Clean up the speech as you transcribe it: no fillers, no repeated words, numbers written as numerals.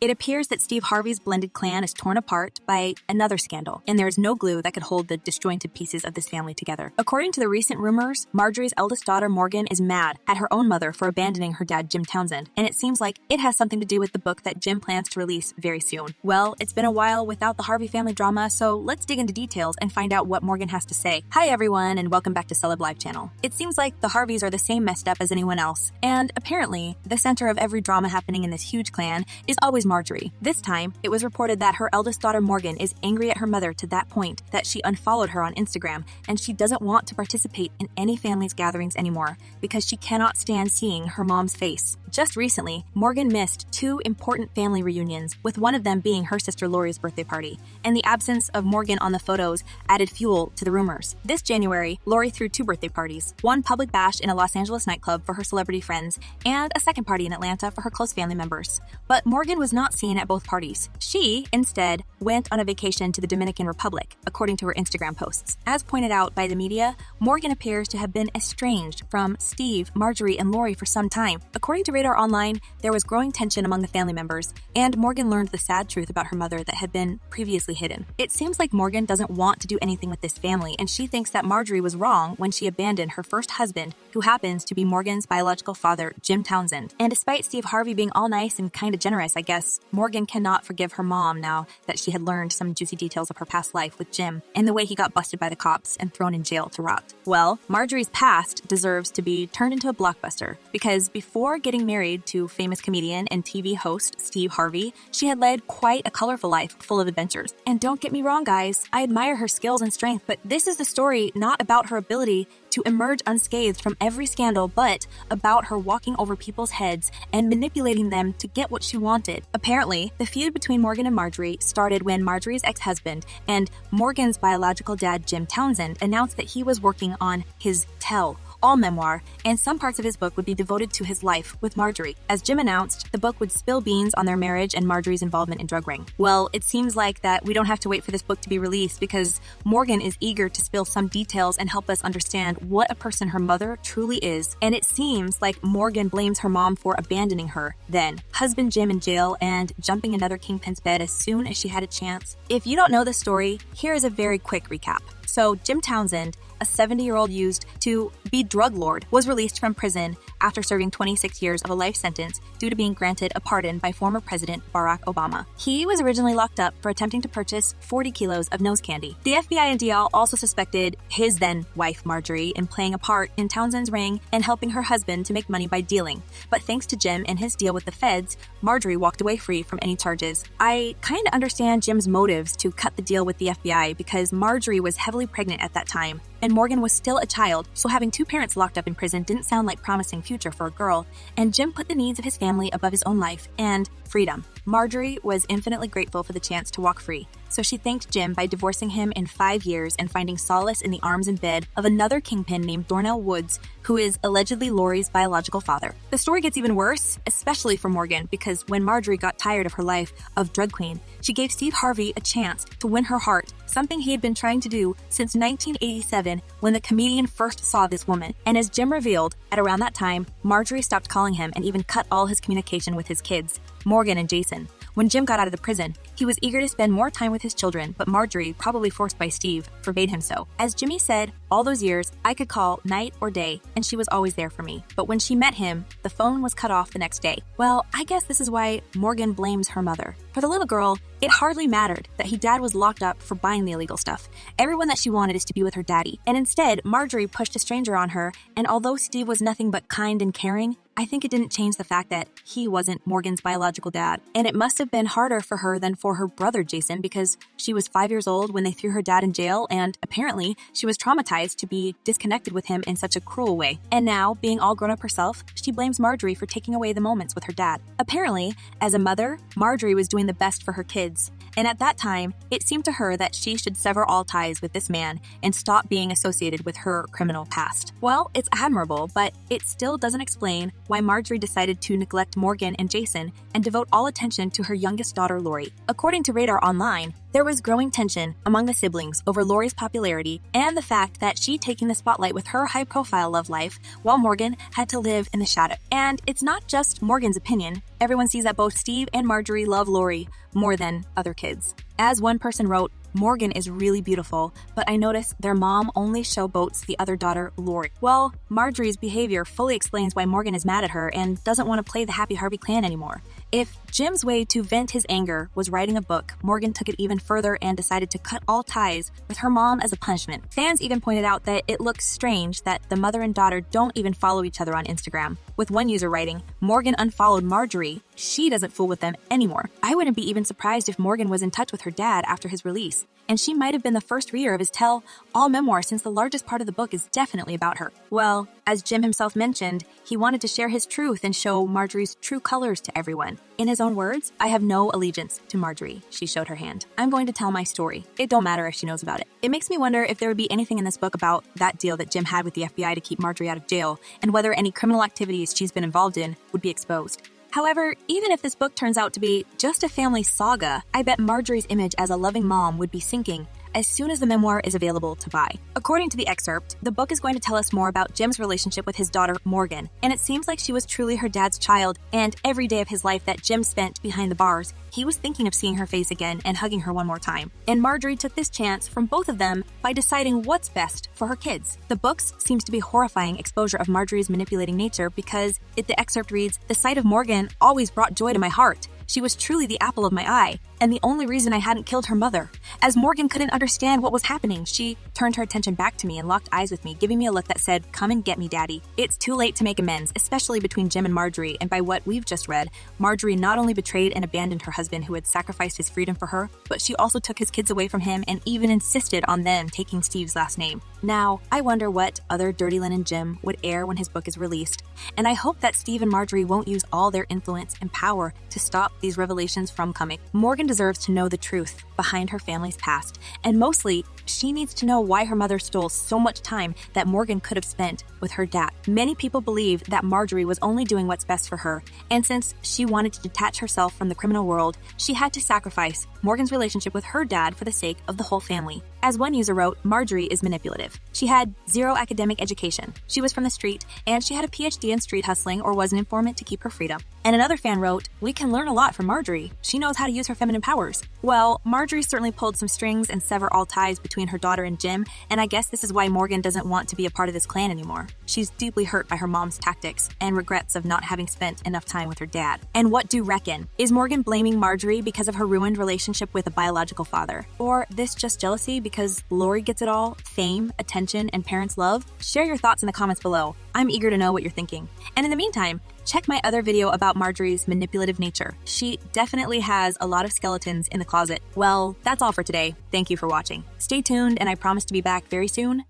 It appears that Steve Harvey's blended clan is torn apart by another scandal, and there is no glue that could hold the disjointed pieces of this family together. According to the recent rumors, Marjorie's eldest daughter, Morgan, is mad at her own mother for abandoning her dad, Jim Townsend, and it seems like it has something to do with the book that Jim plans to release very soon. Well, it's been a while without the Harvey family drama, so let's dig into details and find out what Morgan has to say. Hi everyone, and welcome back to Celeb Live channel. It seems like the Harveys are the same messed up as anyone else, and apparently, the center of every drama happening in this huge clan is always Marjorie. This time, it was reported that her eldest daughter Morgan is angry at her mother to that point that she unfollowed her on Instagram, and she doesn't want to participate in any family's gatherings anymore because she cannot stand seeing her mom's face. Just recently, Morgan missed 2 important family reunions, with one of them being her sister Lori's birthday party, and the absence of Morgan on the photos added fuel to the rumors. This January, Lori threw 2 birthday parties, one public bash in a Los Angeles nightclub for her celebrity friends, and a second party in Atlanta for her close family members. But Morgan was not seen at both parties. She, instead, went on a vacation to the Dominican Republic, according to her Instagram posts. As pointed out by the media, Morgan appears to have been estranged from Steve, Marjorie, and Lori for some time. According to Radar Online, there was growing tension among the family members, and Morgan learned the sad truth about her mother that had been previously hidden. It seems like Morgan doesn't want to do anything with this family, and she thinks that Marjorie was wrong when she abandoned her first husband, who happens to be Morgan's biological father, Jim Townsend. And despite Steve Harvey being all nice and kind of generous, I guess, Morgan cannot forgive her mom now that she had learned some juicy details of her past life with Jim and the way he got busted by the cops and thrown in jail to rot. Well, Marjorie's past deserves to be turned into a blockbuster, because before getting married to famous comedian and TV host Steve Harvey, she had led quite a colorful life full of adventures. And don't get me wrong, guys, I admire her skills and strength, but this is the story not about her ability to emerge unscathed from every scandal, but about her walking over people's heads and manipulating them to get what she wanted. Apparently, the feud between Morgan and Marjorie started when Marjorie's ex-husband and Morgan's biological dad, Jim Townsend, announced that he was working on his tell-all memoir, and some parts of his book would be devoted to his life with Marjorie. As Jim announced, the book would spill beans on their marriage and Marjorie's involvement in drug ring. Well, it seems like that we don't have to wait for this book to be released, because Morgan is eager to spill some details and help us understand what a person her mother truly is, and it seems like Morgan blames her mom for abandoning her, then husband Jim in jail, and jumping another kingpin's bed as soon as she had a chance. If you don't know the story, here is a very quick recap. So Jim Townsend, a 70-year-old used to be drug lord, was released from prison after serving 26 years of a life sentence due to being granted a pardon by former President Barack Obama. He was originally locked up for attempting to purchase 40 kilos of nose candy. The FBI and DL also suspected his then-wife Marjorie in playing a part in Townsend's ring and helping her husband to make money by dealing. But thanks to Jim and his deal with the feds, Marjorie walked away free from any charges. I kind of understand Jim's motives to cut the deal with the FBI, because Marjorie was heavily pregnant at that time, and Morgan was still a child, so having 2 parents locked up in prison didn't sound like a promising future for a girl, and Jim put the needs of his family above his own life and freedom. Marjorie was infinitely grateful for the chance to walk free, so she thanked Jim by divorcing him in 5 years and finding solace in the arms and bed of another kingpin named Dornell Woods, who is allegedly Lori's biological father. The story gets even worse, especially for Morgan, because when Marjorie got tired of her life of drug queen, she gave Steve Harvey a chance to win her heart, something he had been trying to do since 1987 when the comedian first saw this woman. And as Jim revealed, at around that time, Marjorie stopped calling him and even cut all his communication with his kids, Morgan and Jason. When Jim got out of the prison, he was eager to spend more time with his children, but Marjorie, probably forced by Steve, forbade him so. As Jimmy said, all those years, I could call night or day, and she was always there for me. But when she met him, the phone was cut off the next day. Well, I guess this is why Morgan blames her mother. For the little girl, it hardly mattered that her dad was locked up for buying the illegal stuff. Everyone that she wanted is to be with her daddy. And instead, Marjorie pushed a stranger on her, and although Steve was nothing but kind and caring, I think it didn't change the fact that he wasn't Morgan's biological dad. And it must have been harder for her than for her brother Jason, because she was 5 years old when they threw her dad in jail, and apparently she was traumatized to be disconnected with him in such a cruel way. And now, being all grown up herself, she blames Marjorie for taking away the moments with her dad. Apparently, as a mother, Marjorie was doing the best for her kids. And at that time, it seemed to her that she should sever all ties with this man and stop being associated with her criminal past. Well, it's admirable, but it still doesn't explain why Marjorie decided to neglect Morgan and Jason and devote all attention to her youngest daughter, Lori. According to Radar Online, there was growing tension among the siblings over Lori's popularity and the fact that she'd taken the spotlight with her high-profile love life while Morgan had to live in the shadow. And it's not just Morgan's opinion. Everyone sees that both Steve and Marjorie love Lori more than other kids. As one person wrote, Morgan is really beautiful, but I notice their mom only showboats the other daughter, Lori. Well, Marjorie's behavior fully explains why Morgan is mad at her and doesn't want to play the Happy Harvey clan anymore. If Jim's way to vent his anger was writing a book, Morgan took it even further and decided to cut all ties with her mom as a punishment. Fans even pointed out that it looks strange that the mother and daughter don't even follow each other on Instagram, with one user writing, Morgan unfollowed Marjorie. She doesn't fool with them anymore. I wouldn't be even surprised if Morgan was in touch with her dad after his release, and she might have been the first reader of his tell-all memoir since the largest part of the book is definitely about her. Well, as Jim himself mentioned, he wanted to share his truth and show Marjorie's true colors to everyone. In his own words, I have no allegiance to Marjorie. She showed her hand. I'm going to tell my story. It don't matter if she knows about it. It makes me wonder if there would be anything in this book about that deal that Jim had with the FBI to keep Marjorie out of jail, and whether any criminal activities she's been involved in would be exposed. However, even if this book turns out to be just a family saga, I bet Marjorie's image as a loving mom would be sinking as soon as the memoir is available to buy. According to the excerpt, the book is going to tell us more about Jim's relationship with his daughter, Morgan, and it seems like she was truly her dad's child, and every day of his life that Jim spent behind the bars, he was thinking of seeing her face again and hugging her one more time. And Marjorie took this chance from both of them by deciding what's best for her kids. The book seems to be horrifying exposure of Marjorie's manipulating nature because the excerpt reads, "The sight of Morgan always brought joy to my heart. She was truly the apple of my eye, and the only reason I hadn't killed her mother. As Morgan couldn't understand what was happening, she turned her attention back to me and locked eyes with me, giving me a look that said, 'Come and get me, Daddy.' It's too late to make amends, especially between Jim and Marjorie, and by what we've just read, Marjorie not only betrayed and abandoned her husband who had sacrificed his freedom for her, but she also took his kids away from him and even insisted on them taking Steve's last name. Now, I wonder what other Dirty Linen Jim would air when his book is released, and I hope that Steve and Marjorie won't use all their influence and power to stop these revelations from coming. Morgan deserves to know the truth behind her family's past, and mostly, she needs to know why her mother stole so much time that Morgan could have spent with her dad. Many people believe that Marjorie was only doing what's best for her, and since she wanted to detach herself from the criminal world, she had to sacrifice Morgan's relationship with her dad for the sake of the whole family. As one user wrote, Marjorie is manipulative. She had zero academic education. She was from the street, and she had a PhD in street hustling or was an informant to keep her freedom. And another fan wrote, we can learn a lot from Marjorie. She knows how to use her feminine powers. Well, Marjorie certainly pulled some strings and severed all ties between her daughter and Jim, and I guess this is why Morgan doesn't want to be a part of this clan anymore. She's deeply hurt by her mom's tactics and regrets of not having spent enough time with her dad. And what do you reckon? Is Morgan blaming Marjorie because of her ruined relationship with a biological father? Or this just jealousy because Lori gets it all? Fame, attention, and parents' love? Share your thoughts in the comments below. I'm eager to know what you're thinking. And in the meantime, check my other video about Marjorie's manipulative nature. She definitely has a lot of skeletons in the closet. Well, that's all for today. Thank you for watching. Stay tuned, and I promise to be back very soon